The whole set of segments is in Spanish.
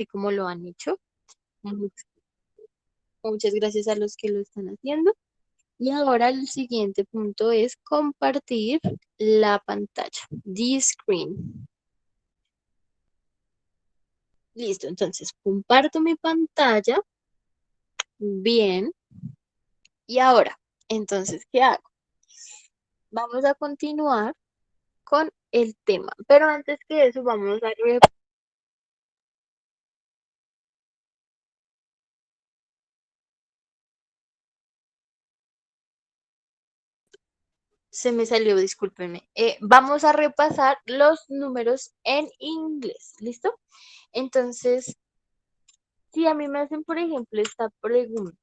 así como lo han hecho. Muchas muchas gracias a los que lo están haciendo. Y ahora el siguiente punto es compartir la pantalla. The screen. Listo, entonces comparto mi pantalla. Bien. Y ahora, entonces, ¿qué hago? Vamos a continuar con el tema. Pero antes que eso, vamos a se me salió, discúlpenme. Vamos a repasar los números en inglés. ¿Listo? Entonces, si a mí me hacen, por ejemplo, esta pregunta,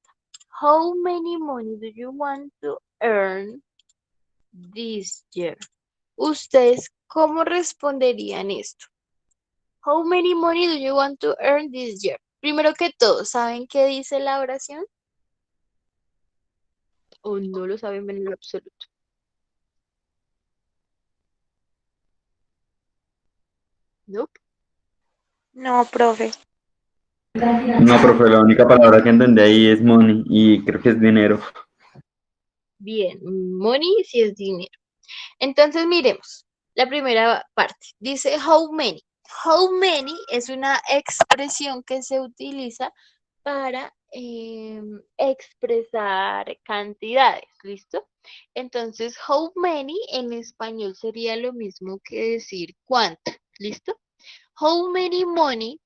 How many money do you want to earn this year? ¿Ustedes cómo responderían esto? How many money do you want to earn this year? Primero que todo, ¿saben qué dice la oración? ¿O no lo saben en lo absoluto? No. No, profe. No, profe, la única palabra que entendí ahí es money y creo que es dinero. Bien, money sí es dinero. Entonces miremos la primera parte. Dice how many. How many es una expresión que se utiliza para expresar cantidades, ¿listo? Entonces, how many en español sería lo mismo que decir cuánto, ¿listo? How many money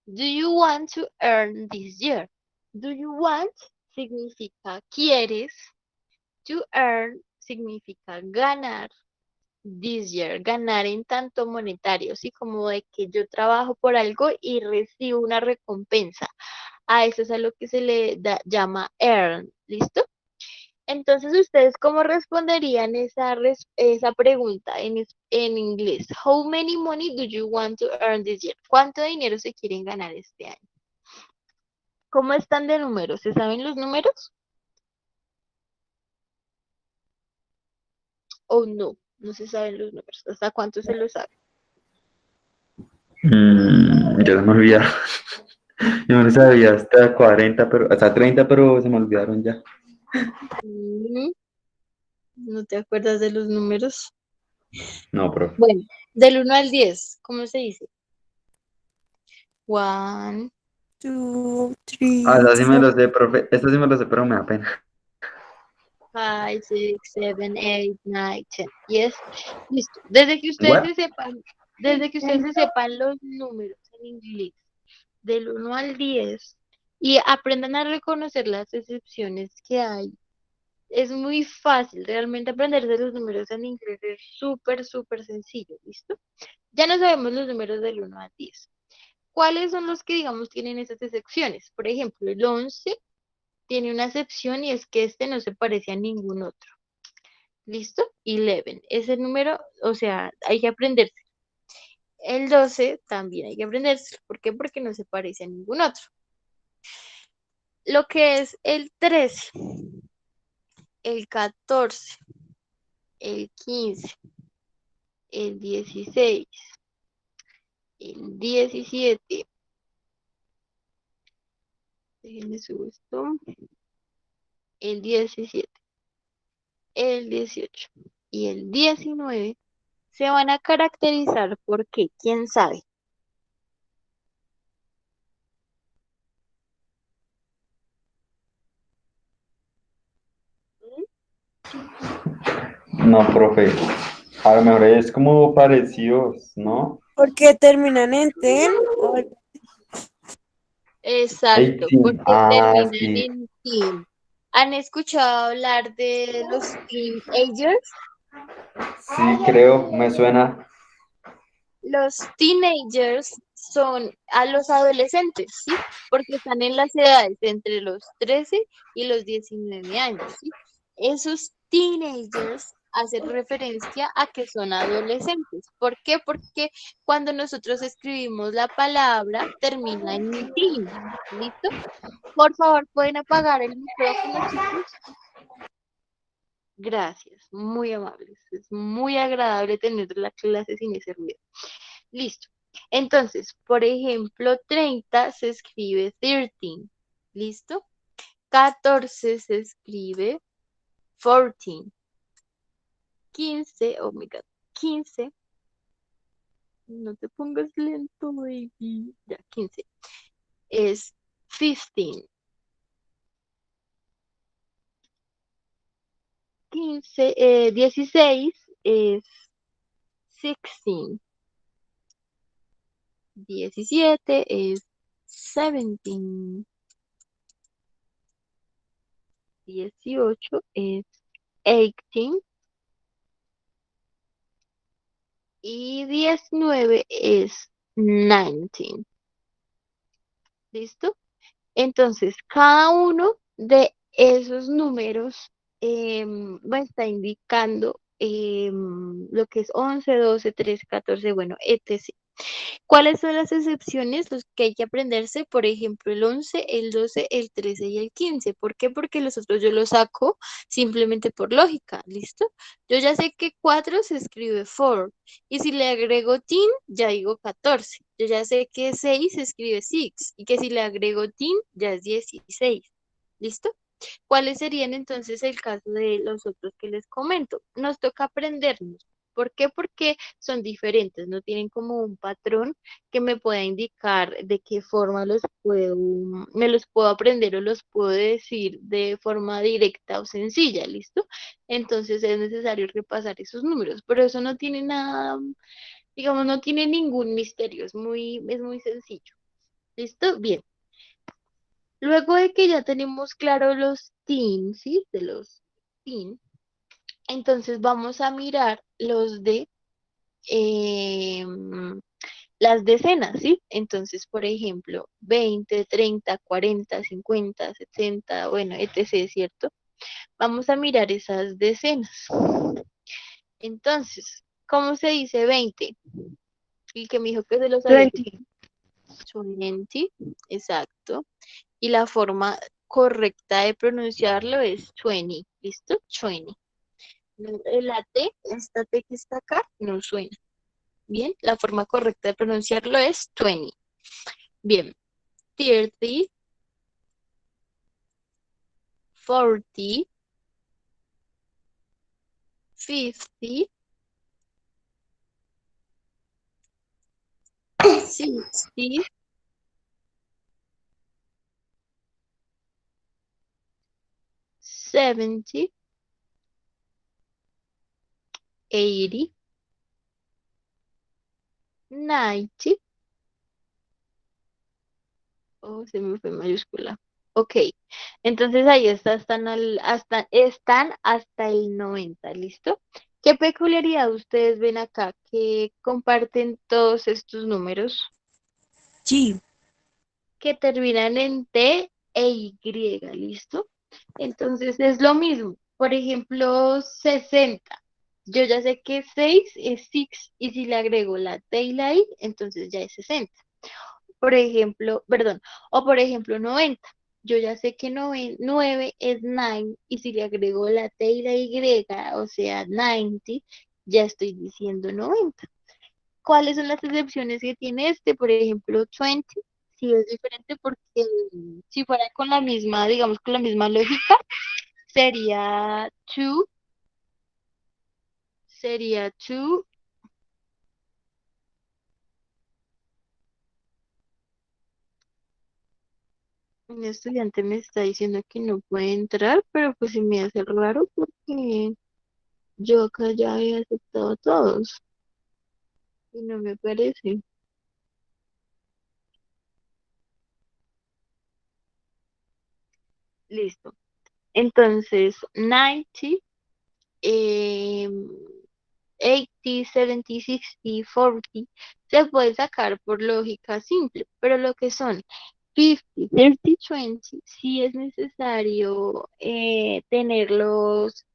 do you want to earn this year? Do you want significa quieres, to earn significa ganar, this year, ganar en tanto monetario, ¿sí? Como de que yo trabajo por algo y recibo una recompensa. A eso es a lo que se le llama earn, ¿listo? Entonces, ¿ustedes cómo responderían esa pregunta en inglés? How many money do you want to earn this year? ¿Cuánto dinero se quieren ganar este año? ¿Cómo están de números? ¿Se saben los números? ¿O no? No se saben los números. ¿Hasta cuánto se lo sabe? Ya se me olvidaron. Yo no sabía hasta 40, pero hasta 30, pero se me olvidaron ya. Mm, ¿No te acuerdas de los números? No, profe. Bueno, del 1 al 10, ¿cómo se dice? One, 2, Ah, 3, esa sí me 4. lo sé, profe. Esta sí me lo sé, pero me da pena. 5, 6, 7, 8, 9, 10. Yes. Listo. Desde que ustedes ¿What? se sepan, desde que ustedes se sepan los números en inglés, del 1 al 10, y aprendan a reconocer las excepciones que hay. Es muy fácil, realmente aprenderse los números en inglés es súper, súper sencillo, ¿listo? Ya no sabemos los números del 1 al 10. ¿Cuáles son los que, digamos, tienen esas excepciones? Por ejemplo, el 11 tiene una excepción y es que este no se parece a ningún otro. ¿Listo? 11. Ese número, o sea, hay que aprenderse. El 12 también hay que aprenderse. ¿Por qué? Porque no se parece a ningún otro. Lo que es el 13, el 14, el 15, el 16, el 17, déjenme subir esto, el 17, el 18 y el 19 se van a caracterizar por qué, quién sabe. No, profe. A lo mejor es como parecidos, ¿no? ¿Por qué terminan en ten? Exacto, 18. porque Ah, terminan sí. en teen. ¿Han escuchado hablar de los teenagers? Sí, creo, me suena. Los teenagers son a los adolescentes, ¿sí? Porque están en las edades entre los 13 y los 19 años, ¿sí? Esos teenagers hacen referencia a que son adolescentes. ¿Por qué? Porque cuando nosotros escribimos la palabra, termina en teen, ¿listo? Por favor, ¿pueden apagar el micrófono, chicos? Gracias, muy amables. Es muy agradable tener la clase sin ese ruido. Listo. Entonces, por ejemplo, 30 se escribe 13, ¿listo? 14 se escribe 14. 15, oh my God, 15, no te pongas lento, baby. Ya, 15 es 15. 16 es 16. 17 es 17. 18 es 18. Y 19 es 19. ¿Listo? Entonces, cada uno de esos números me está indicando lo que es 11, 12, 13, 14, bueno, etc. ¿Cuáles son las excepciones? Los que hay que aprenderse, por ejemplo, el 11, el 12, el 13 y el 15. ¿Por qué? Porque los otros yo los saco simplemente por lógica, ¿listo? Yo ya sé que 4 se escribe 4 y si le agrego tin, ya digo 14. Yo ya sé que 6 se escribe 6 y que si le agrego tin, ya es 16. ¿Listo? ¿Cuáles serían entonces el caso de los otros que les comento? Nos toca aprendernos. ¿Por qué? Porque son diferentes, no tienen como un patrón que me pueda indicar de qué forma me los puedo aprender o los puedo decir de forma directa o sencilla, ¿listo? Entonces es necesario repasar esos números, pero eso no tiene nada, digamos, no tiene ningún misterio, es muy sencillo. ¿Listo? Bien. Luego de que ya tenemos claro los teams, ¿sí? De los teams, entonces vamos a mirar los de las decenas, ¿sí? Entonces, por ejemplo, 20, 30, 40, 50, 70, bueno, etc., ¿cierto? Vamos a mirar esas decenas. Entonces, ¿cómo se dice 20? El que me dijo que se lo sabía. 20. 20, exacto. Y la forma correcta de pronunciarlo es 20, ¿listo? 20. La T, esta T que está acá, no suena. Bien, la forma correcta de pronunciarlo es 20. Bien, 30, 40, 50, 60, 70, 80, 90. Oh, se me fue mayúscula. Ok, entonces ahí están hasta el 90, ¿listo? ¿Qué peculiaridad ustedes ven acá que comparten todos estos números G. que terminan en T e Y, ¿listo? Entonces es lo mismo. Por ejemplo, 60. Yo ya sé que 6 es 6 y si le agrego la T y la I, entonces ya es 60. Por ejemplo, perdón, o por ejemplo 90. Yo ya sé que 9 es 9 y si le agrego la T y la Y, o sea 90, ya estoy diciendo 90. ¿Cuáles son las excepciones que tiene este? Por ejemplo, 20, sí es diferente porque si fuera con la misma, digamos, con la misma lógica, sería 2, sería 2. Un estudiante me está diciendo que no puede entrar, pero pues sí me hace raro porque yo acá ya había aceptado a todos y no me parece. Listo. Entonces, 90, eh, 80, 70, 60, 40 se puede sacar por lógica simple, pero lo que son 50, 30, 20, sí es necesario tenerlos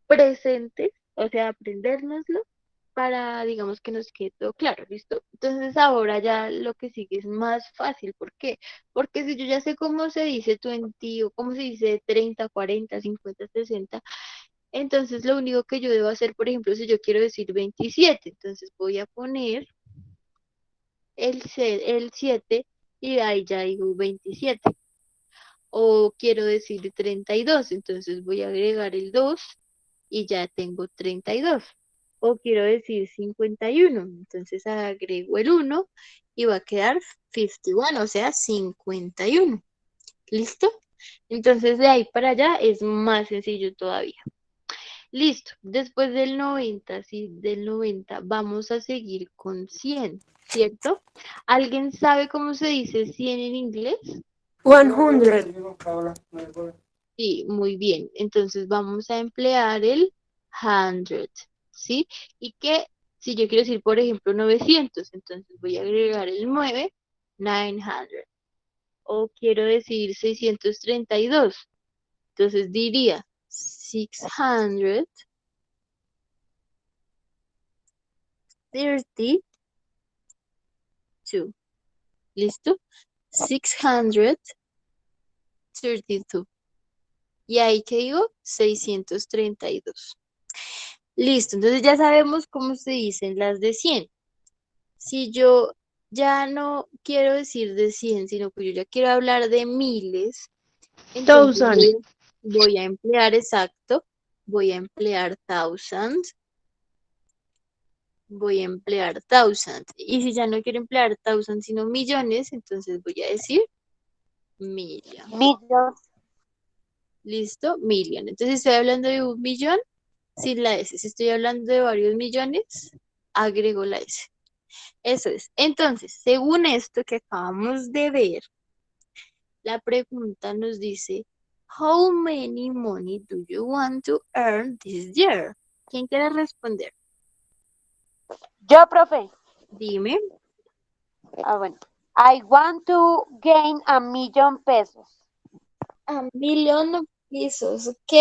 presentes, o sea, aprendérnoslo para, digamos, que nos quede todo claro, ¿listo? Entonces ahora ya lo que sigue es más fácil. ¿Por qué? Porque si yo ya sé cómo se dice 20 o cómo se dice 30, 40, 50, 60, entonces lo único que yo debo hacer, por ejemplo, si yo quiero decir 27, entonces voy a poner el 7 y ahí ya digo 27. O quiero decir 32, entonces voy a agregar el 2 y ya tengo 32. O quiero decir 51, entonces agrego el 1 y va a quedar 51, o sea, 51. ¿Listo? Entonces de ahí para allá es más sencillo todavía. Listo. Después del 90, sí, del 90, vamos a seguir con 100, ¿cierto? ¿Alguien sabe cómo se dice 100 en inglés? 100. Sí, muy bien. Entonces vamos a emplear el 100, ¿sí? Y que si yo quiero decir, por ejemplo, 900, entonces voy a agregar el 9, 900. O quiero decir 632, entonces diría 632. ¿Listo? 632. Y ahí que digo 632. Listo, entonces ya sabemos cómo se dicen las de 100. Si yo ya no quiero decir de 100, sino que yo ya quiero hablar de miles, entonces 1000. voy a emplear exacto, voy a emplear thousand, voy a emplear thousand. Y si ya no quiero emplear thousand, sino millones, entonces voy a decir million. Million. ¿Listo? Million. Entonces estoy hablando de 1 millón sin la S. Si estoy hablando de varios millones, agrego la S. Eso es. Entonces, según esto que acabamos de ver, la pregunta nos dice, How many money do you want to earn this year? ¿Quién quiere responder? Yo, profe. Dime. Bueno. I want to gain $1,000,000. $1,000,000. Ok.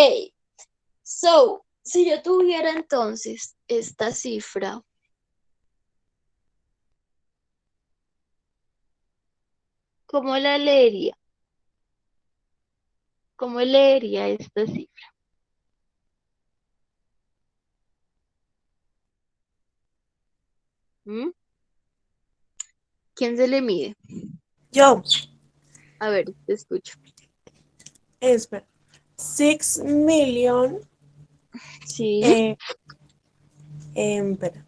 So, si yo tuviera entonces esta cifra, ¿cómo la leería? ¿Cómo leería esta cifra? ¿Mm? ¿Quién se le mide? Yo. A ver, te escucho. Espera. 6,000,000. Sí. Espera.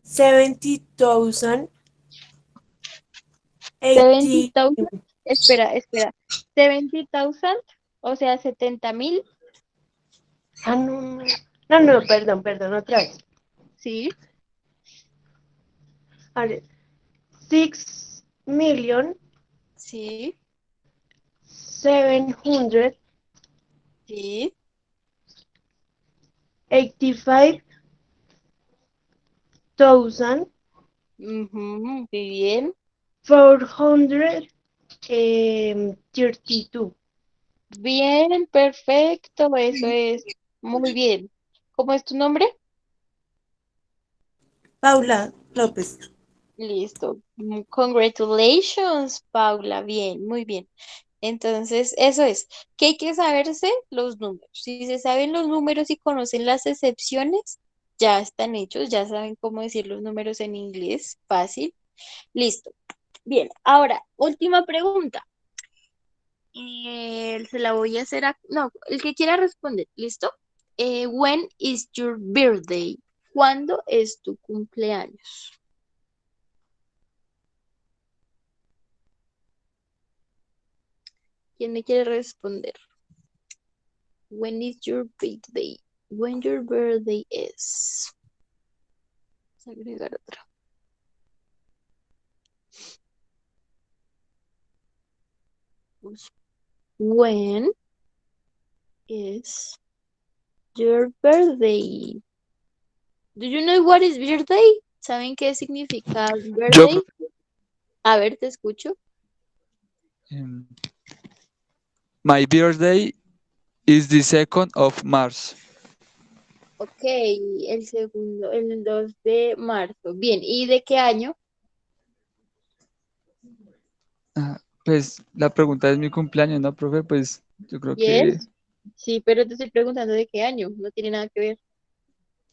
70,000. 80. 70,000. Espera. 70,000, o sea, 70,000. Ah, no. No, perdón, otra vez. Sí. A ver. 6,000,000. Sí. 785,000. Sí. Muy bien. 432. Bien, perfecto. Eso es. Muy bien. ¿Cómo es tu nombre? Paula López. Listo. Congratulations, Paula. Bien, muy bien. Entonces, eso es. ¿Qué hay que saberse? Los números. Si se saben los números y conocen las excepciones, ya están hechos, ya saben cómo decir los números en inglés. Fácil. Listo. Bien, ahora, última pregunta. Se la voy a hacer a... No, el que quiera responder. ¿Listo? When is your birthday? ¿Cuándo es tu cumpleaños? ¿Quién me quiere responder? When is your birthday? When your birthday is. Vamos a agregar otra. When is your birthday? Do you know what is birthday? ¿Saben qué significa Yo, birthday? profe, A ver, te escucho. my birthday is the 2nd of March. Ok, el segundo, el 2 de marzo. Bien, ¿y de qué año? Pues la pregunta es mi cumpleaños, ¿no, profe? Pues yo creo que... Yes. Sí, pero te estoy preguntando de qué año. No tiene nada que ver.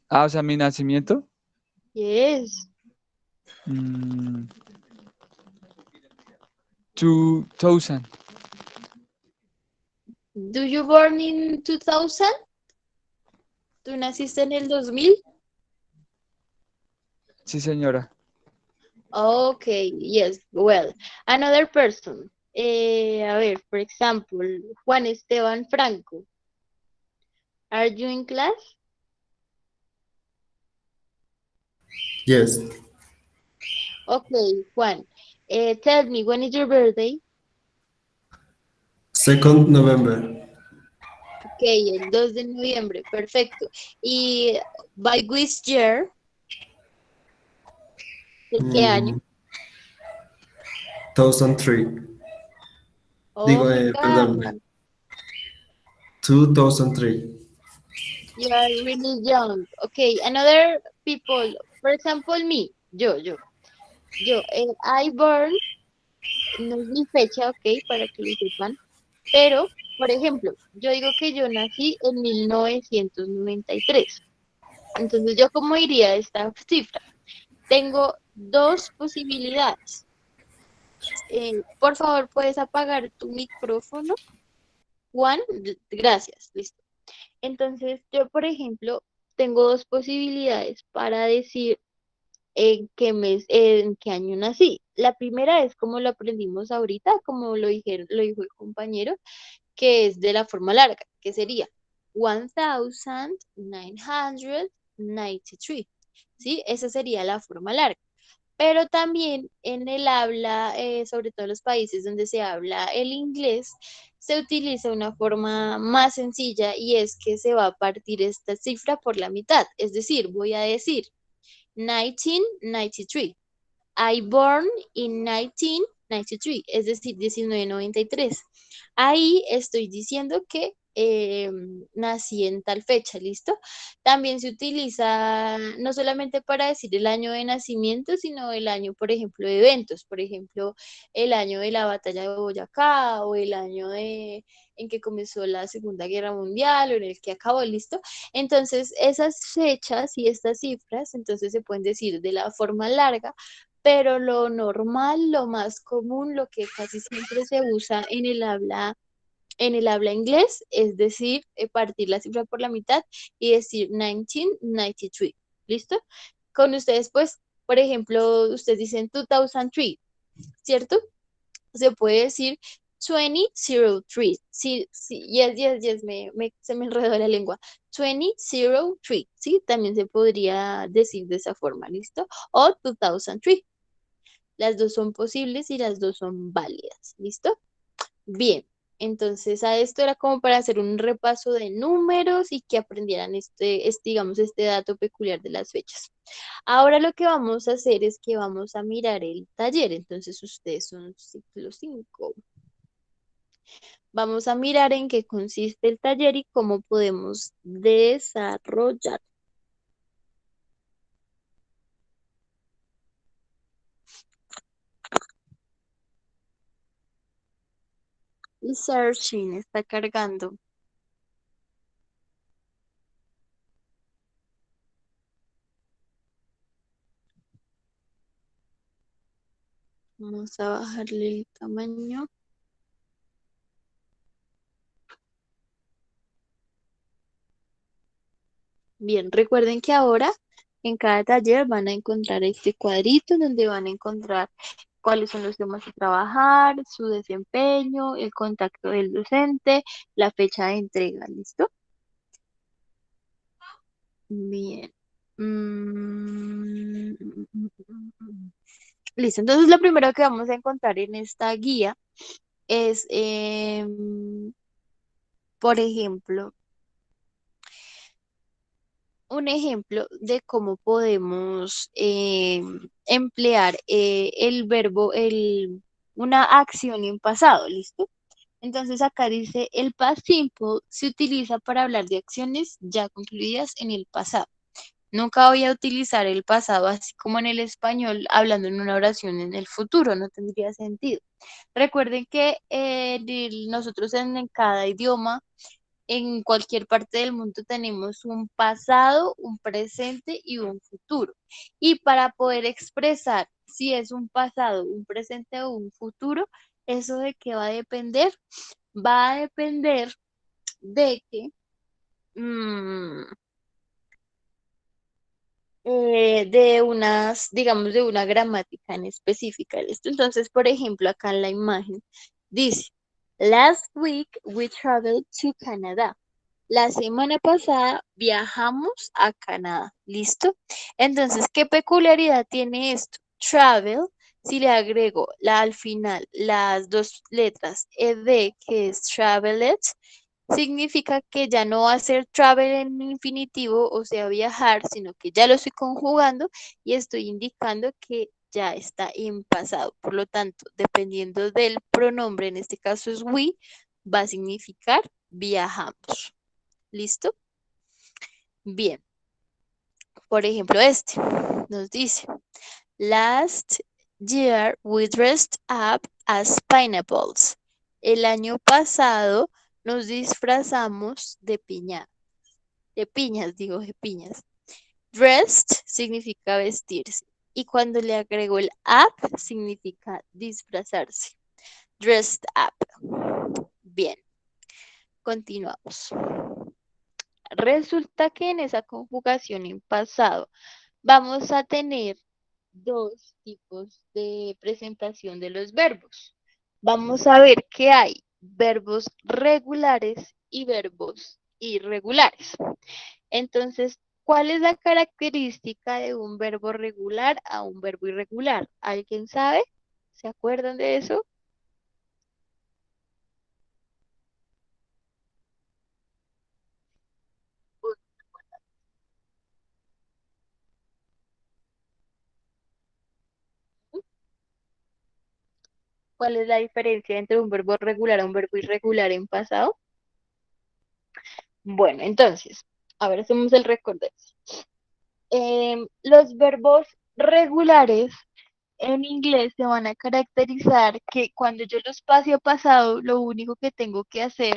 Ah, o sea, mi nacimiento. Yes. Mm, 2000. Do you born in 2000? ¿Tú naciste en el 2000? Sí, señora. Okay, yes, well. Another person. A ver, for example, Juan Esteban Franco. Are you in class? Yes. Okay, Juan. Tell me, when is your birthday? 2nd November. Okay, el 2 de noviembre, perfecto. ¿Y by which year? ¿De qué año? 2003. Oh Digo, my perdón, God, 2003. you are really young. Okay, another people, for example, me, I born, no es mi fecha, ok, para que lo sepan, pero, por ejemplo, yo digo que yo nací en 1993. Entonces, ¿yo cómo iría a esta cifra? Tengo dos posibilidades. Por favor, ¿puedes apagar tu micrófono? Juan, gracias, listo. Entonces, yo, por ejemplo, tengo dos posibilidades para decir en qué mes, en qué año nací. La primera es como lo aprendimos ahorita, como lo dijo el compañero, que es de la forma larga, que sería 1993. ¿Sí? Esa sería la forma larga. Pero también en el habla, sobre todo en los países donde se habla el inglés, se utiliza una forma más sencilla y es que se va a partir esta cifra por la mitad. Es decir, voy a decir 1993. I born in 1993, es decir, 1993. Ahí estoy diciendo que nací en tal fecha, ¿listo? También se utiliza no solamente para decir el año de nacimiento, sino el año, por ejemplo, de eventos, por ejemplo, el año de la batalla de Boyacá o el año en que comenzó la Segunda Guerra Mundial o en el que acabó, ¿listo? Entonces, esas fechas y estas cifras, entonces se pueden decir de la forma larga, pero lo normal, lo más común, lo que casi siempre se usa en el habla inglés, es decir, partir la cifra por la mitad y decir 1993. ¿Listo? Con ustedes, pues, por ejemplo, ustedes dicen 2003, ¿cierto? Se puede decir 2003. Sí, sí, yes, se me enredó la lengua. 2003, ¿sí? También se podría decir de esa forma, ¿listo? O 2003. Las dos son posibles y las dos son válidas. ¿Listo? Bien. Entonces, a esto era como para hacer un repaso de números y que aprendieran digamos, este dato peculiar de las fechas. Ahora lo que vamos a hacer es que vamos a mirar el taller. Entonces, ustedes son ciclo 5. Vamos a mirar en qué consiste el taller y cómo podemos desarrollar. Y searching está cargando. Vamos a bajarle el tamaño. Bien, recuerden que ahora en cada taller van a encontrar este cuadrito donde van a encontrar cuáles son los temas a trabajar, su desempeño, el contacto del docente, la fecha de entrega, ¿listo? Bien. Listo, entonces lo primero que vamos a encontrar en esta guía es, por ejemplo, un ejemplo de cómo podemos emplear el verbo, una acción en pasado, ¿listo? Entonces acá dice, el past simple se utiliza para hablar de acciones ya concluidas en el pasado. Nunca voy a utilizar el pasado así como en el español, hablando en una oración en el futuro, no tendría sentido. Recuerden que nosotros en cada idioma en cualquier parte del mundo tenemos un pasado, un presente y un futuro. Y para poder expresar si es un pasado, un presente o un futuro, ¿eso de qué va a depender? Va a depender de que mm, de unas, digamos, de una gramática en específica. ¿Listo? Entonces, por ejemplo, acá en la imagen dice, last week we traveled to Canada. La semana pasada viajamos a Canadá. ¿Listo? Entonces, ¿qué peculiaridad tiene esto? Travel, si le agrego al final las dos letras ed, que es traveled, significa que ya no va a ser travel en infinitivo, o sea, viajar, sino que ya lo estoy conjugando y estoy indicando que ya está en pasado. Por lo tanto, dependiendo del pronombre, en este caso es we, va a significar viajamos. ¿Listo? Bien. Por ejemplo, este nos dice, last year we dressed up as pineapples. El año pasado nos disfrazamos de piñas, digo, de piñas. Dressed significa vestirse. Y cuando le agrego el up, significa disfrazarse. Dressed up. Bien, continuamos. Resulta que en esa conjugación en pasado vamos a tener dos tipos de presentación de los verbos. Vamos a ver que hay verbos regulares y verbos irregulares. Entonces, ¿cuál es la característica de un verbo regular a un verbo irregular? ¿Alguien sabe? ¿Se acuerdan de eso? ¿Cuál es la diferencia entre un verbo regular a un verbo irregular en pasado? Bueno, entonces, a ver, hacemos el recorderis. Los verbos regulares en inglés se van a caracterizar que cuando yo los pase a pasado, lo único que tengo que hacer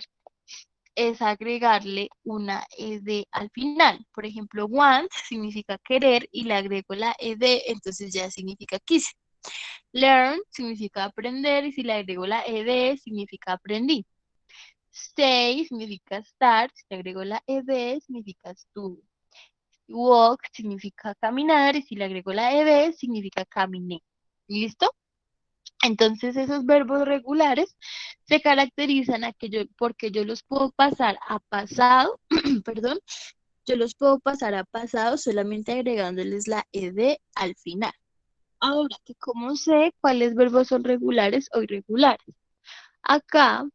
es agregarle una ed al final. Por ejemplo, want significa querer y le agrego la ed, entonces ya significa quise. Learn significa aprender y si le agrego la ed significa aprendí. Stay significa estar, si le agrego la ed significa estuve. Walk significa caminar y si le agrego la ed significa caminé. ¿Listo? Entonces esos verbos regulares se caracterizan porque yo los puedo pasar a pasado, perdón, yo los puedo pasar a pasado solamente agregándoles la ed al final. Ahora que cómo sé cuáles verbos son regulares o irregulares. Acá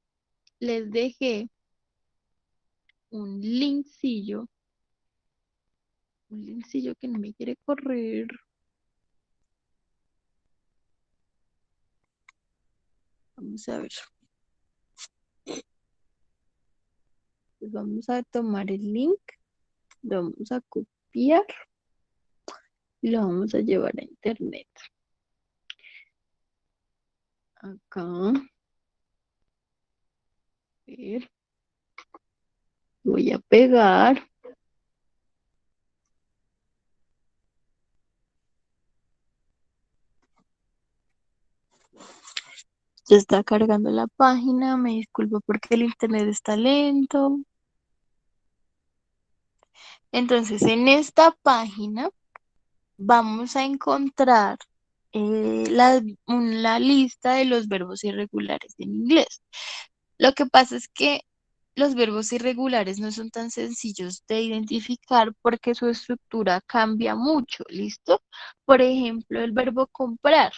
les dejé un linkcillo que no me quiere correr. Vamos a ver. Pues vamos a tomar el link, lo vamos a copiar y lo vamos a llevar a internet. Acá. A ver. Voy a pegar. Ya está cargando la página, me disculpo porque el internet está lento. Entonces, en esta página vamos a encontrar la lista de los verbos irregulares en inglés. Lo que pasa es que los verbos irregulares no son tan sencillos de identificar porque su estructura cambia mucho, ¿listo? Por ejemplo, el verbo comprar.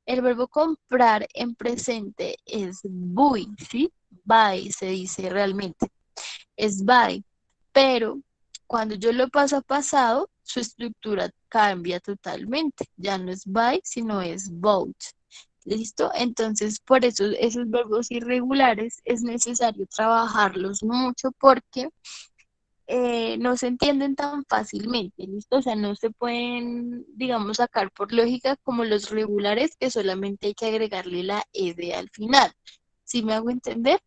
El verbo comprar en presente es buy, ¿sí? Buy se dice realmente, es buy, pero cuando yo lo paso a pasado, su estructura cambia totalmente. Ya no es buy, sino es bought. ¿Listo? Entonces, por eso esos verbos irregulares es necesario trabajarlos mucho porque no se entienden tan fácilmente, ¿listo? O sea, no se pueden, digamos, sacar por lógica como los regulares que solamente hay que agregarle la ed al final. ¿Sí me hago entender?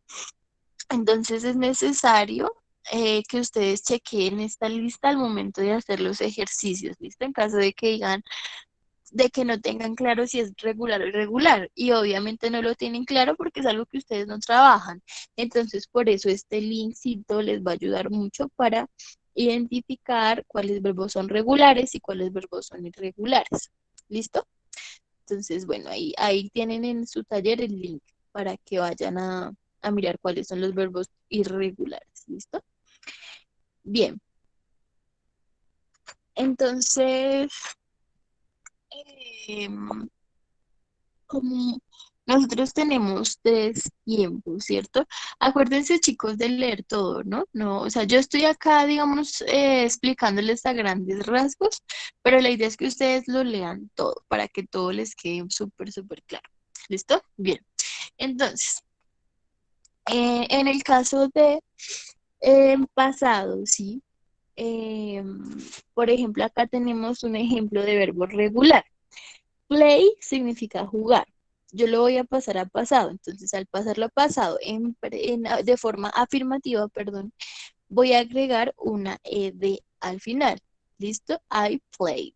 Entonces es necesario que ustedes chequeen esta lista al momento de hacer los ejercicios, ¿listo? En caso de que digan, de que no tengan claro si es regular o irregular. Y obviamente no lo tienen claro porque es algo que ustedes no trabajan. Entonces, por eso este linkcito les va a ayudar mucho para identificar cuáles verbos son regulares y cuáles verbos son irregulares. ¿Listo? Entonces, bueno, ahí tienen en su taller el link para que vayan a mirar cuáles son los verbos irregulares. ¿Listo? Bien. Entonces, em, como nosotros tenemos 3 tiempos, ¿cierto? Acuérdense, chicos, de leer todo, ¿no? No, o sea, yo estoy acá, digamos, explicándoles a grandes rasgos, pero la idea es que ustedes lo lean todo para que todo les quede súper, súper claro. ¿Listo? Bien. Entonces, en el caso de pasado, ¿sí? Por ejemplo, acá tenemos un ejemplo de verbo regular. Play significa jugar. Yo lo voy a pasar a pasado. Entonces, al pasarlo a pasado de forma afirmativa, perdón, voy a agregar una ed al final. ¿Listo? I played.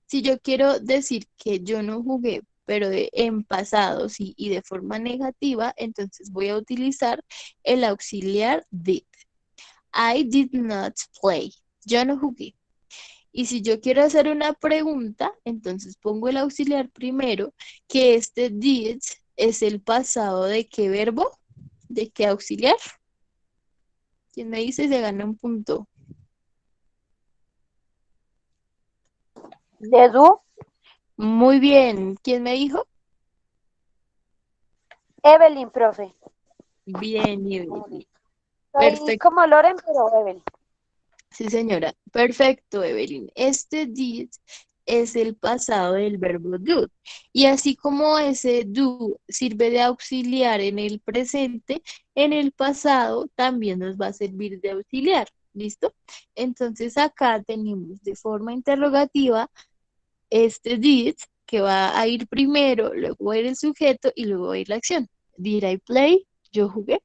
Si yo quiero decir que yo no jugué, pero en pasado sí y de forma negativa, entonces voy a utilizar el auxiliar did. I did not play. Yo no jugué. Y si yo quiero hacer una pregunta, entonces pongo el auxiliar primero, que este did es el pasado de qué verbo, de qué auxiliar. ¿Quién me dice se gana un punto? ¿De do? Muy bien. ¿Quién me dijo? Evelyn, profe. Bien, Evelyn. Soy Perfecto. como Loren, pero Evelyn. Sí, señora. Perfecto, Evelyn. Este did es el pasado del verbo do. Y así como ese do sirve de auxiliar en el presente, en el pasado también nos va a servir de auxiliar. ¿Listo? Entonces acá tenemos de forma interrogativa este did que va a ir primero, luego va a ir el sujeto y luego va a ir la acción. Did I play? Yo jugué.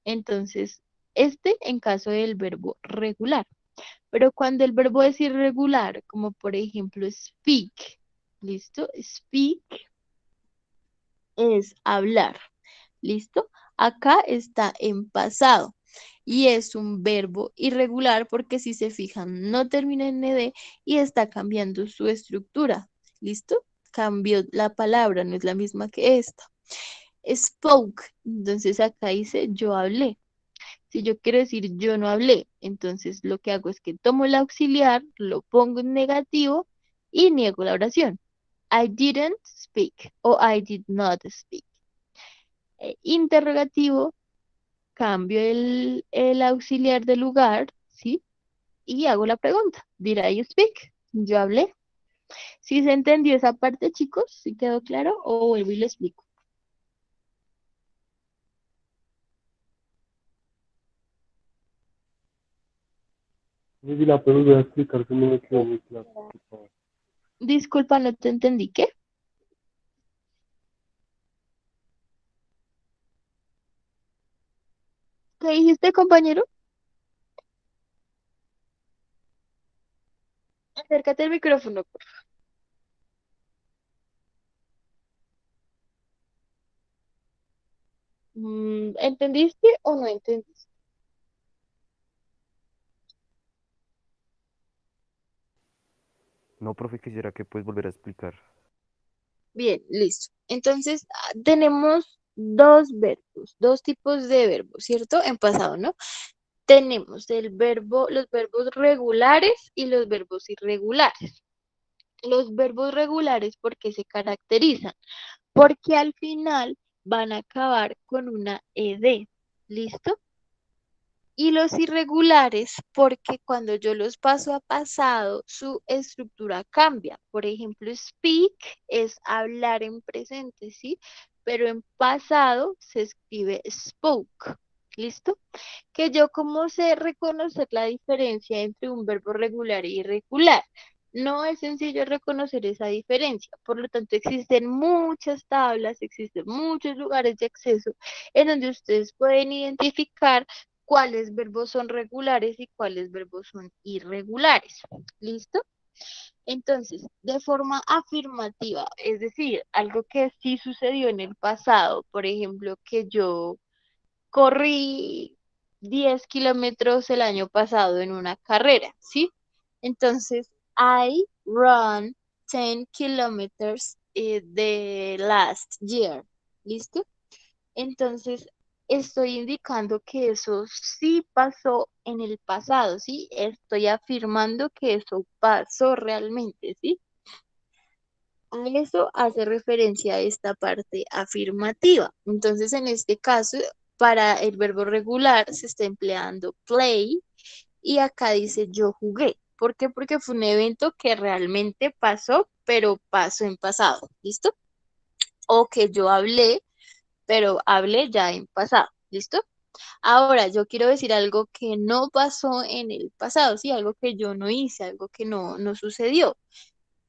Entonces, este en caso del verbo regular. Pero cuando el verbo es irregular, como por ejemplo speak, ¿listo? Speak es hablar, ¿listo? Acá está en pasado y es un verbo irregular porque si se fijan no termina en ed y está cambiando su estructura, ¿listo? Cambió la palabra, no es la misma que esta. Spoke, entonces acá dice yo hablé. Si yo quiero decir yo no hablé, entonces lo que hago es que tomo el auxiliar, lo pongo en negativo y niego la oración. I didn't speak o I did not speak. Interrogativo, cambio el auxiliar de lugar, ¿sí? Y hago la pregunta. Did I speak? Yo hablé. ¿Sí se entendió esa parte, chicos? ¿Sí quedó claro? O vuelvo y lo explico. Si la puedes volver a explicar que no me quedó muy claro, por favor. Disculpa, no te entendí. ¿Qué? ¿Qué dijiste, compañero? Acércate al micrófono. ¿Entendiste o no entendiste? No, profe, quisiera que puedes volver a explicar. Bien, listo. Entonces, tenemos dos tipos de verbos, ¿cierto? En pasado, ¿no? Tenemos los verbos regulares y los verbos irregulares. Los verbos regulares, ¿por qué se caracterizan? Porque al final van a acabar con una ed. ¿Listo? Y los irregulares, porque cuando yo los paso a pasado, su estructura cambia. Por ejemplo, speak es hablar en presente, ¿sí? Pero en pasado se escribe spoke. ¿Listo? Que yo cómo sé reconocer la diferencia entre un verbo regular e irregular. no es sencillo reconocer esa diferencia. Por lo tanto, existen muchas tablas, existen muchos lugares de acceso en donde ustedes pueden identificar cuáles verbos son regulares y cuáles verbos son irregulares. ¿Listo? Entonces, de forma afirmativa, es decir, algo que sí sucedió en el pasado, por ejemplo, que yo corrí 10 kilómetros el año pasado en una carrera, ¿sí? Entonces, I run 10 kilometers the last year, ¿listo? Entonces, estoy indicando que eso sí pasó en el pasado, ¿sí? Estoy afirmando que eso pasó realmente, ¿sí? A eso hace referencia esta parte afirmativa. Entonces, en este caso, para el verbo regular se está empleando play y acá dice yo jugué. ¿Por qué? Porque fue un evento que realmente pasó, pero pasó en pasado. ¿Listo? O que yo hablé, pero hablé ya en pasado. ¿Listo? Ahora, yo quiero decir algo que no pasó en el pasado, ¿sí? Algo que yo no hice, algo que no sucedió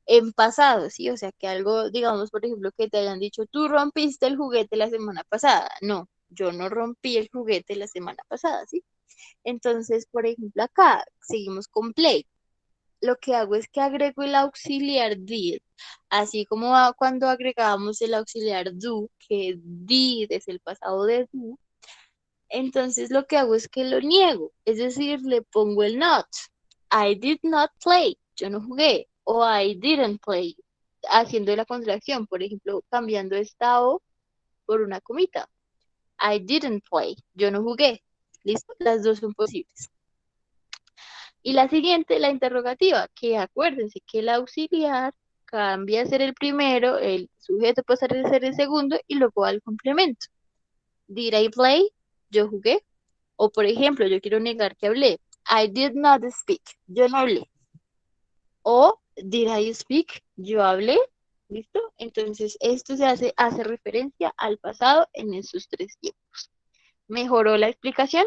en pasado, ¿sí? O sea, que algo, digamos, por ejemplo, que te hayan dicho, tú rompiste el juguete la semana pasada. No, yo no rompí el juguete la semana pasada, ¿sí? Entonces, por ejemplo, acá seguimos con play. Lo que hago es que agrego el auxiliar did, así como cuando agregábamos el auxiliar do, que did es el pasado de do. Entonces lo que hago es que lo niego, es decir, le pongo el not. I did not play, yo no jugué, o I didn't play, haciendo la contracción, por ejemplo, cambiando esta O por una comita. I didn't play, yo no jugué. ¿Listo? Las dos son posibles. Y la siguiente, la interrogativa, que acuérdense que el auxiliar cambia a ser el primero, el sujeto pasa a ser el segundo y luego al complemento. Did I play? Yo jugué. O por ejemplo, yo quiero negar que hablé. I did not speak. Yo no hablé. O did I speak? Yo hablé. ¿Listo? Entonces, esto hace referencia al pasado en esos tres tiempos. ¿Mejoró la explicación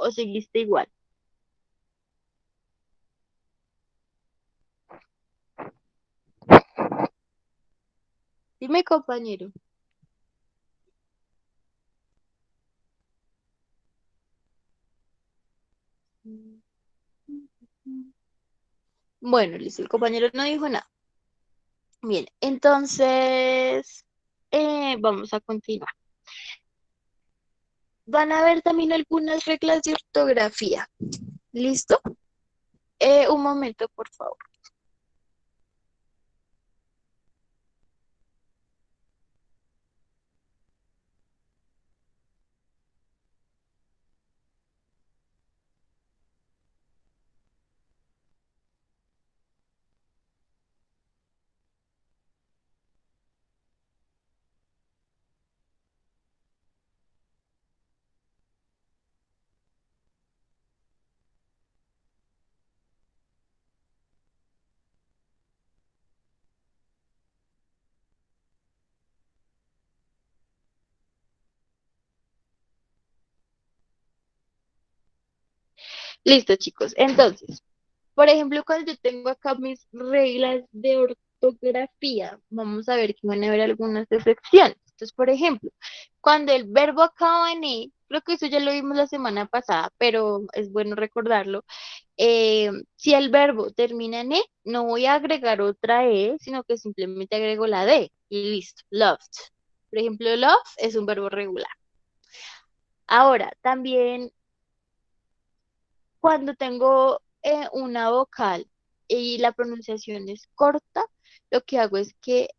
o seguiste igual? Dime, compañero. Bueno, listo, el compañero no dijo nada. Bien, entonces vamos a continuar. Van a ver también algunas reglas de ortografía. ¿Listo? Un momento, por favor. Listo, chicos. Entonces, por ejemplo, cuando yo tengo acá mis reglas de ortografía, vamos a ver que van a haber algunas excepciones. Entonces, por ejemplo, cuando el verbo acaba en E, creo que eso ya lo vimos la semana pasada, pero es bueno recordarlo. Si el verbo termina en E, no voy a agregar otra E, sino que simplemente agrego la D y listo, loved. Por ejemplo, love es un verbo regular. Ahora, también cuando tengo una vocal y la pronunciación es corta, lo que hago es que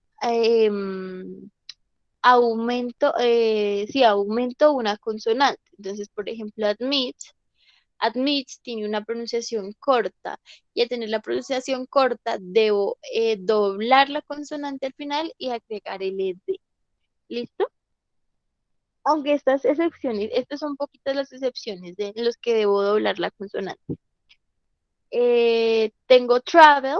aumento una consonante. Entonces, por ejemplo, admit tiene una pronunciación corta y al tener la pronunciación corta debo doblar la consonante al final y agregar el ed. ¿Listo? Aunque estas son poquitas las excepciones de los que debo doblar la consonante. Tengo travel,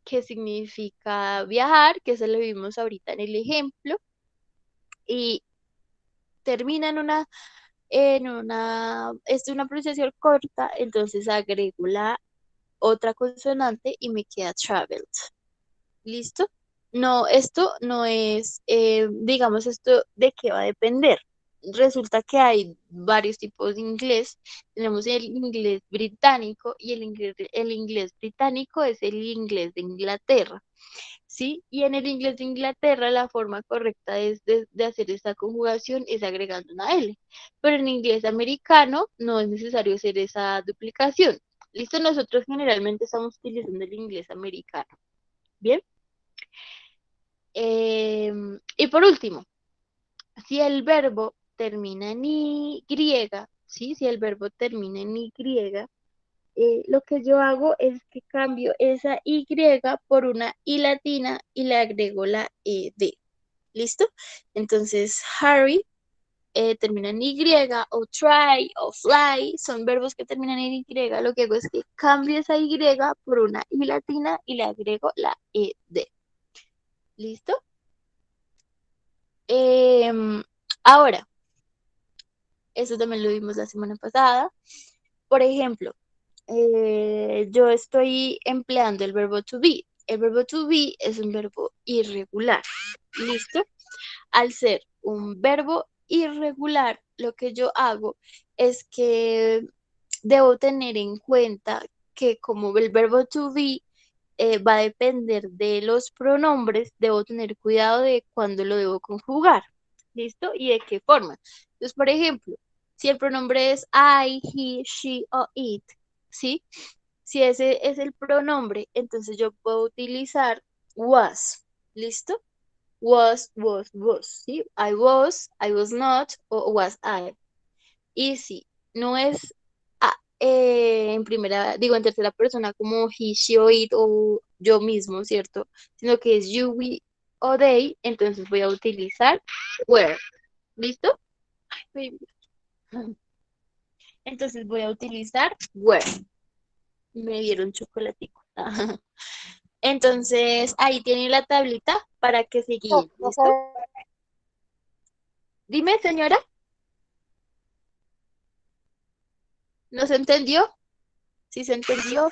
que significa viajar, que eso lo vimos ahorita en el ejemplo, y termina en una es una pronunciación corta, entonces agrego la otra consonante y me queda traveled. ¿Listo? No, esto no es, digamos, esto de qué va a depender. Resulta que hay varios tipos de inglés. Tenemos el inglés británico y el inglés británico es el inglés de Inglaterra, ¿sí? Y en el inglés de Inglaterra la forma correcta de hacer esta conjugación es agregando una L. Pero en inglés americano no es necesario hacer esa duplicación. ¿Listo? Nosotros generalmente estamos utilizando el inglés americano. ¿Bien? Y por último, si el verbo termina en Y, ¿sí? Si el verbo termina en Y, lo que yo hago es que cambio esa Y por una I latina y le agrego la ED. ¿Listo? Entonces, Harry termina en Y, o try, o fly, son verbos que terminan en Y. Lo que hago es que cambio esa Y por una I latina y le agrego la ED. ¿Listo? Em, Ahora, eso también lo vimos la semana pasada. Por ejemplo, yo estoy empleando el verbo to be. El verbo to be es un verbo irregular. ¿Listo? Al ser un verbo irregular, lo que yo hago es que debo tener en cuenta que como el verbo to be va a depender de los pronombres, debo tener cuidado de cuándo lo debo conjugar. ¿Listo? Y de qué forma. Entonces, por ejemplo, si el pronombre es I, he, she o it, ¿sí? Si ese es el pronombre, entonces yo puedo utilizar was. ¿Listo? Was, ¿sí? I was not, o was I. Y si no es en tercera persona como he, she o it o yo mismo, ¿cierto? Sino que es you, we o they, entonces voy a utilizar were. ¿Listo? Ay, baby. Entonces voy a utilizar were. Me dieron chocolatico. Entonces ahí tienen la tablita para que se guíen. ¿Listo? Dime, señora, ¿no se entendió? ¿Sí se entendió?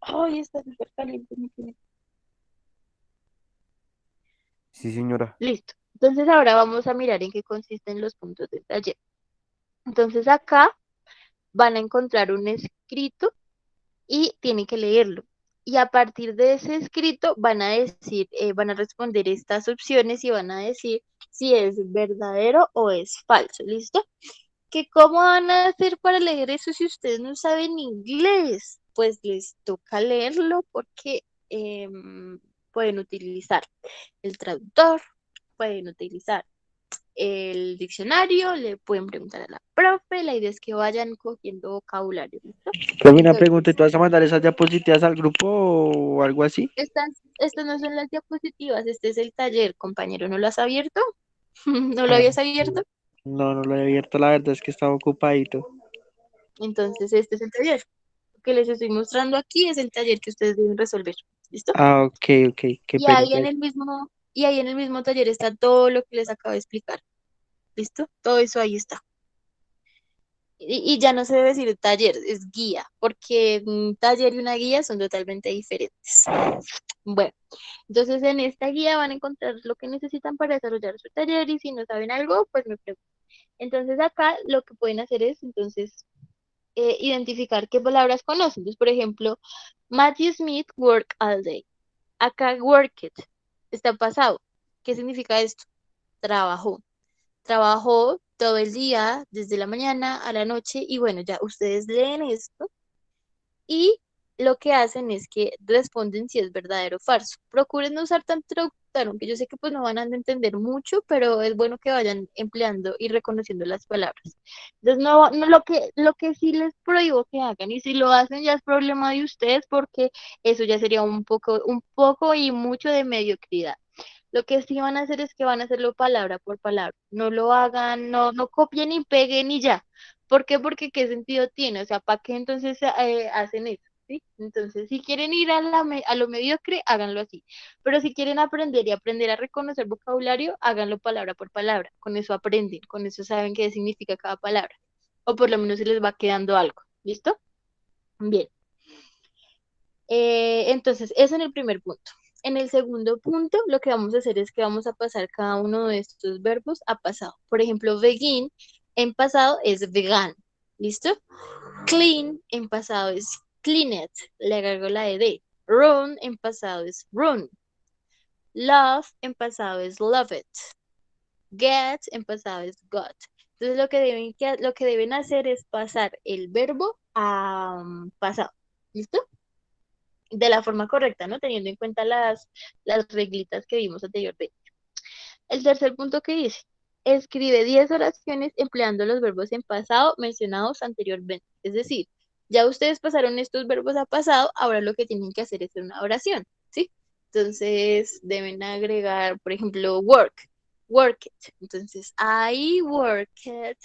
Ay, está súper caliente mi teléfono. Sí, señora. Listo. Entonces ahora vamos a mirar en qué consisten los puntos del taller. Entonces acá van a encontrar un escrito y tienen que leerlo. Y a partir de ese escrito van a decir, van a responder estas opciones y van a decir si es verdadero o es falso. ¿Listo? ¿Que cómo van a hacer para leer eso si ustedes no saben inglés? Pues les toca leerlo porque pueden utilizar el traductor, pueden utilizar el diccionario, le pueden preguntar a la profe, la idea es que vayan cogiendo vocabulario, ¿listo? Profe, una pregunta, ¿y Entonces, tú vas a mandar esas diapositivas al grupo o algo así? estas no son las diapositivas, este es el taller, compañero, ¿no lo has abierto? ¿No lo habías abierto? No, no lo he abierto, la verdad es que estaba ocupadito. Entonces, este es el taller. Lo que les estoy mostrando aquí es el taller que ustedes deben resolver, ¿listo? Ah, ok, qué Y pena. ahí en el mismo, y ahí en el mismo taller está todo lo que les acabo de explicar, ¿listo? Todo eso ahí está. Y ya no se debe decir taller, es guía, porque un taller y una guía son totalmente diferentes. Bueno, entonces en esta guía van a encontrar lo que necesitan para desarrollar su taller y si no saben algo, pues me preguntan. Entonces acá lo que pueden hacer es entonces identificar qué palabras conocen. Entonces, por ejemplo, Matthew Smith work all day. Acá worked está pasado. ¿Qué significa esto? Trabajó. Trabajó todo el día, desde la mañana a la noche, y bueno, ya ustedes leen esto y lo que hacen es que responden si es verdadero o falso. Procuren no usar tanto traductor, aunque yo sé que pues no van a entender mucho, pero es bueno que vayan empleando y reconociendo las palabras. Entonces, no lo que sí les prohíbo que hagan, y si lo hacen ya es problema de ustedes, porque eso ya sería un poco y mucho de mediocridad. Lo que sí van a hacer es que van a hacerlo palabra por palabra. No lo hagan, no copien y peguen y ya. ¿Por qué? Porque ¿qué sentido tiene? O sea, ¿para qué entonces hacen eso? ¿sí? Entonces, si quieren ir a lo mediocre, háganlo así. Pero si quieren aprender y aprender a reconocer vocabulario, háganlo palabra por palabra. Con eso aprenden, con eso saben qué significa cada palabra. O por lo menos se les va quedando algo. ¿Listo? Bien. Entonces, eso en el primer punto. En el segundo punto, lo que vamos a hacer es que vamos a pasar cada uno de estos verbos a pasado. Por ejemplo, begin en pasado es began. ¿Listo? Clean en pasado es cleaned. Le agrego la ed. Run en pasado es run. Love en pasado es loved. Get en pasado es got. Entonces lo que deben hacer es pasar el verbo a pasado. ¿Listo? De la forma correcta, ¿no? Teniendo en cuenta las reglitas que vimos anteriormente. El tercer punto que dice, escribe 10 oraciones empleando los verbos en pasado mencionados anteriormente. Es decir, ya ustedes pasaron estos verbos a pasado, ahora lo que tienen que hacer es hacer una oración, ¿sí? Entonces deben agregar, por ejemplo, work it. Entonces, I worked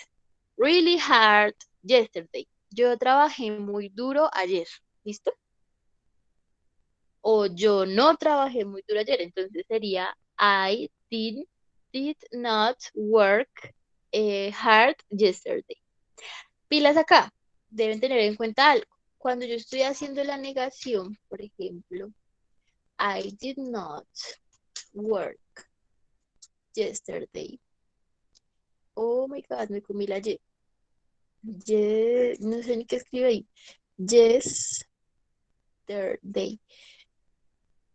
really hard yesterday. Yo trabajé muy duro ayer. ¿Listo? O yo no trabajé muy duro ayer, entonces sería I did not work hard yesterday. Pilas acá, deben tener en cuenta algo. Cuando yo estoy haciendo la negación, por ejemplo, I did not work yesterday. Oh my God, me comí la Y. No sé ni qué escribe ahí. Yesterday.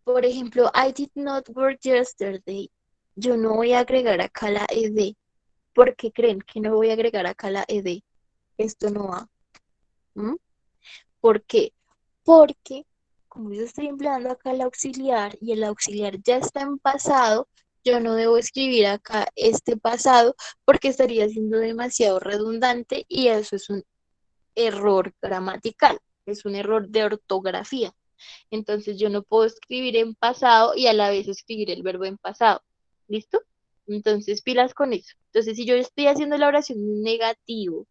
Por ejemplo, I did not work yesterday. Yo no voy a agregar acá la ed. ¿Por qué creen que no voy a agregar acá la ed? Esto no va. ¿Mm? ¿Por qué? Porque como yo estoy empleando acá el auxiliar y el auxiliar ya está en pasado, yo no debo escribir acá este pasado porque estaría siendo demasiado redundante y eso es un error gramatical, es un error de ortografía. Entonces yo no puedo escribir en pasado y a la vez escribir el verbo en pasado. ¿Listo? Entonces pilas con eso. Entonces si yo estoy haciendo la oración en negativo,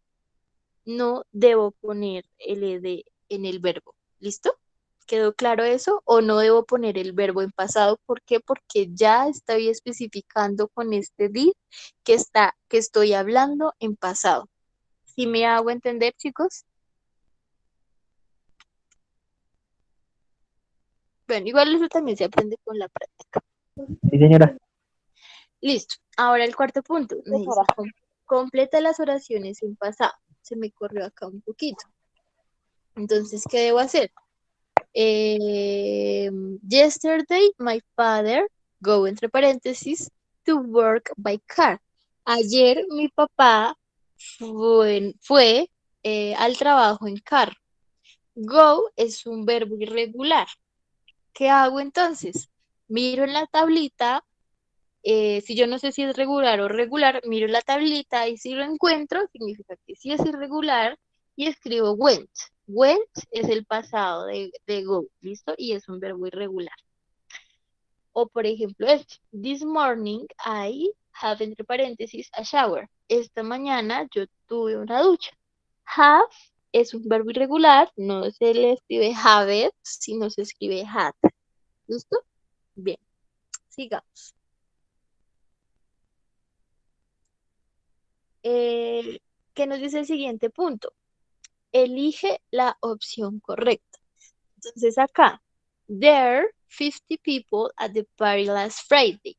no debo poner el ed en el verbo. ¿Listo? ¿Quedó claro eso? ¿O no debo poner el verbo en pasado? ¿Por qué? Porque ya estoy especificando con este did que estoy hablando en pasado. ¿Sí me hago entender, chicos? Bueno, igual eso también se aprende con la práctica. Sí, señora. Listo. Ahora el cuarto punto. Me dice, completa las oraciones en pasado. Se me corrió acá un poquito. Entonces, ¿qué debo hacer? Yesterday, my father go entre paréntesis to work by car. Ayer mi papá fue al trabajo en carro. Go es un verbo irregular. ¿Qué hago entonces? Miro en la tablita. Si yo no sé si es regular o regular, miro la tablita y si lo encuentro, significa que sí es irregular y escribo went. Went es el pasado de go, ¿listo? Y es un verbo irregular. O por ejemplo, this morning I have entre paréntesis a shower. Esta mañana yo tuve una ducha. Have es un verbo irregular, no se le escribe have, sino se escribe had. ¿Listo? Bien, sigamos. ¿Qué nos dice el siguiente punto? Elige la opción correcta. Entonces acá, there are 50 people at the party last Friday.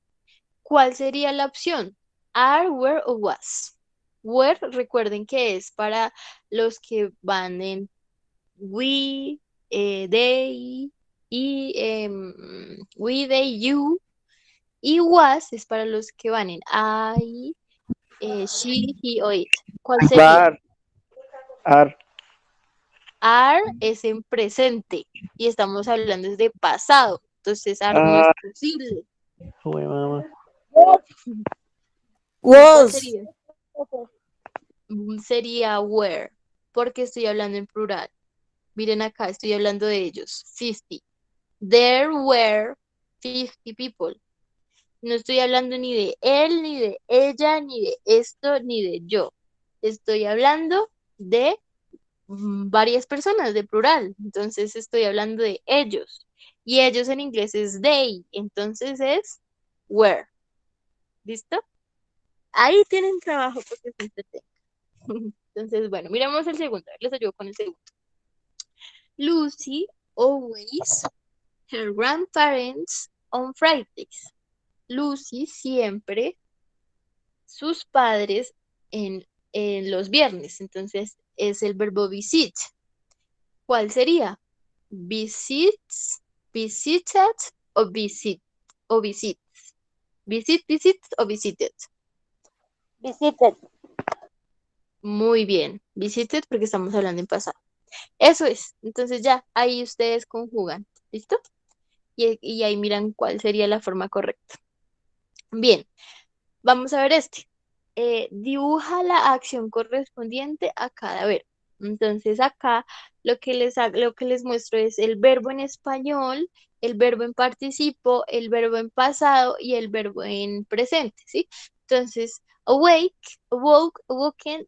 ¿Cuál sería la opción? Are, were o was. Were, recuerden que es para los que van en we, they, y we, they, you. Y was es para los que van en I, she, he o it. ¿Cuál sería? Ar. Are es en presente y estamos hablando de pasado. Entonces, are no es posible. Joder, mamá. ¿Cuál sería? Sería were, porque estoy hablando en plural. Miren acá, estoy hablando de ellos. 50. There were 50 people. No estoy hablando ni de él, ni de ella, ni de esto, ni de yo. Estoy hablando de varias personas de plural. Entonces estoy hablando de ellos. Y ellos en inglés es they. Entonces es were. ¿Listo? Ahí tienen trabajo porque se entretengan. Entonces, bueno, miremos el segundo. A ver, les ayudo con el segundo. Lucy always her grandparents on Fridays. Lucy siempre sus padres en los viernes. Entonces es el verbo visit. ¿Cuál sería? Visits, visited o visit o visits. Visit, visits o visited. Visited. Muy bien. Visited porque estamos hablando en pasado. Eso es. Entonces ya, ahí ustedes conjugan. ¿Listo? Y ahí miran cuál sería la forma correcta. Bien, vamos a ver este. Dibuja la acción correspondiente a cada verbo. Entonces acá lo que les muestro es el verbo en español, el verbo en participo, el verbo en pasado y el verbo en presente, ¿sí? Entonces, awake, awoke, awoken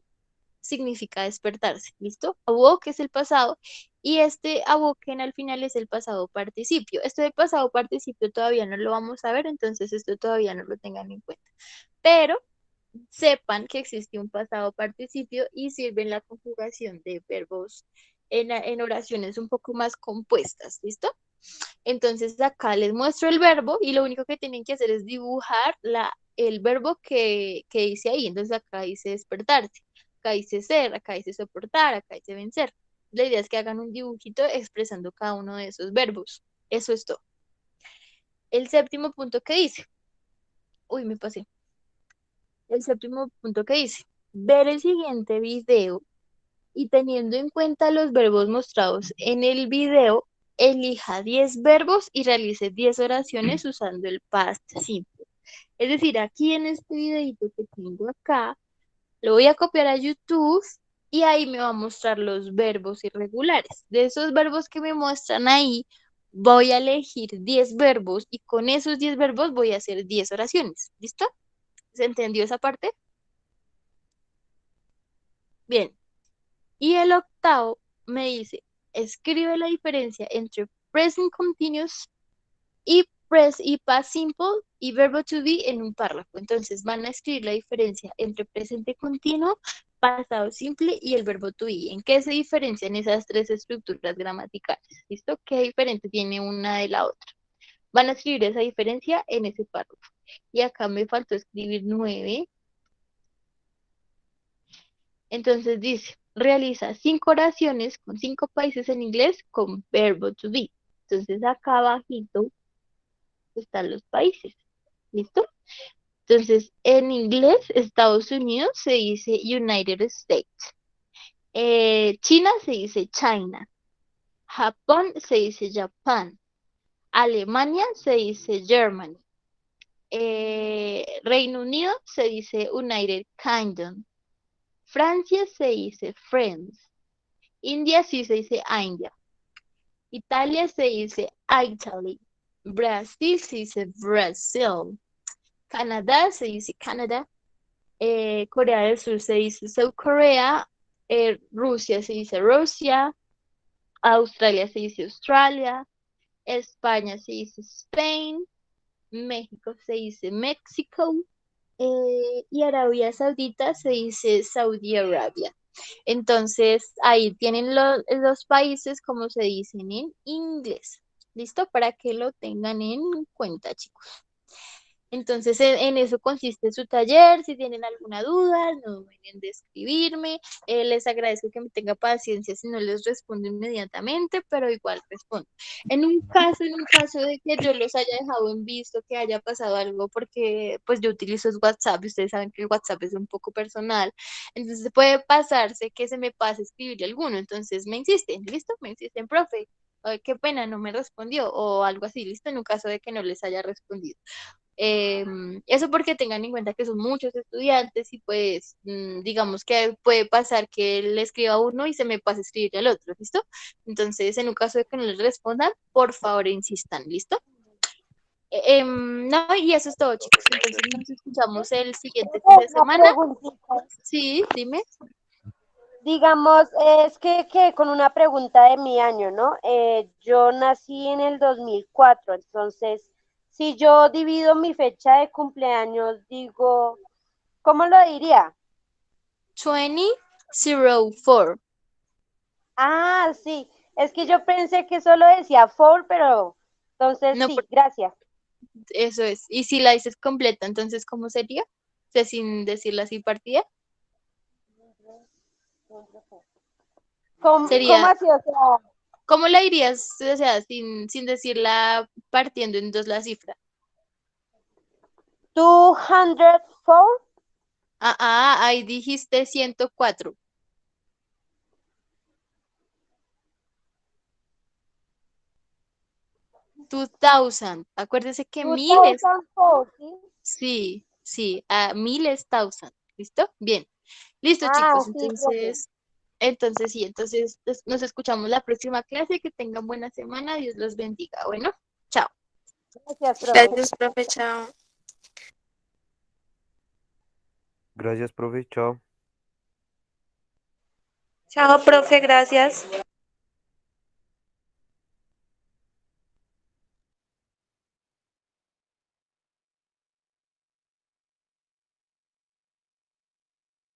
significa despertarse, ¿listo? Awoke es el pasado y este awoken al final es el pasado participio. Esto de pasado participio todavía no lo vamos a ver, entonces esto todavía no lo tengan en cuenta. Pero sepan que existe un pasado participio y sirven la conjugación de verbos en oraciones un poco más compuestas, ¿listo? Entonces acá les muestro el verbo y lo único que tienen que hacer es dibujar el verbo que dice ahí. Entonces acá dice despertarse, acá dice ser, acá dice soportar, acá dice vencer. La idea es que hagan un dibujito expresando cada uno de esos verbos. Eso es todo. El séptimo punto que dice, uy, me pasé. El séptimo punto que dice, ver el siguiente video y teniendo en cuenta los verbos mostrados en el video, elija 10 verbos y realice 10 oraciones usando el past simple. Es decir, aquí en este videito que tengo acá, lo voy a copiar a YouTube y ahí me va a mostrar los verbos irregulares. De esos verbos que me muestran ahí, voy a elegir 10 verbos y con esos 10 verbos voy a hacer 10 oraciones. ¿Listo? ¿Se entendió esa parte? Bien. Y el octavo me dice, escribe la diferencia entre present continuous y past simple y verbo to be en un párrafo. Entonces van a escribir la diferencia entre presente continuo, pasado simple y el verbo to be. ¿En qué se diferencian esas tres estructuras gramaticales? ¿Listo? ¿Qué diferente tiene una de la otra? Van a escribir esa diferencia en ese párrafo. Y acá me faltó escribir 9. Entonces dice, realiza 5 oraciones con 5 países en inglés con verbo to be. Entonces acá abajito están los países. ¿Listo? Entonces en inglés, Estados Unidos se dice United States. China se dice China. Japón se dice Japan. Alemania se dice Germany. Reino Unido se dice United Kingdom. Francia se dice France. India sí se dice India. Italia se dice Italy. Brasil se dice Brasil. Canadá se dice Canadá. Corea del Sur se dice South Korea. Rusia se dice Rusia. Australia se dice Australia. España se dice Spain. México se dice México. Y Arabia Saudita se dice Saudi Arabia. Entonces, ahí tienen los países como se dicen en inglés. ¿Listo? Para que lo tengan en cuenta, chicos. Entonces, en eso consiste su taller. Si tienen alguna duda, no duden de escribirme. Les agradezco que me tenga paciencia si no les respondo inmediatamente, pero igual respondo. En un caso de que yo los haya dejado en visto, que haya pasado algo, porque pues yo utilizo WhatsApp y ustedes saben que el WhatsApp es un poco personal, entonces puede pasarse que se me pase escribirle alguno. Entonces me insisten, ¿listo? Me insisten, profe. Ay, qué pena, no me respondió o algo así, ¿listo? En un caso de que no les haya respondido. Eso porque tengan en cuenta que son muchos estudiantes y pues digamos que puede pasar que le escriba a uno y se me pase a escribir al otro, ¿listo? Entonces, en un caso de que no les respondan, por favor insistan, ¿listo? No, y eso es todo, chicos. Entonces nos escuchamos el siguiente fin de Una semana. preguntita. Sí, dime. Digamos, es que con una pregunta de mi año, ¿no? Yo nací en el 2004, entonces, si yo divido mi fecha de cumpleaños, digo, ¿cómo lo diría? 2004. Ah, sí, es que yo pensé que solo decía four, pero entonces No, sí, gracias. eso es. Y si la dices completa, entonces, ¿cómo sería? O sea, sin decirla así partida. ¿Cómo Sería, así? O sea, ¿cómo la dirías? O sea, sin decirla partiendo en dos la cifra. 204, Ahí dijiste 104. 2000. Acuérdese que miles. 2004, ¿sí? Sí, sí, a miles thousand. ¿Listo? Bien. Listo, Ah, chicos. sí, profe. Entonces sí, entonces nos escuchamos la próxima clase. Que tengan buena semana. Dios los bendiga. Bueno, chao. Gracias, profe. Gracias, profe, chao. Gracias, profe, chao. Chao, profe, gracias.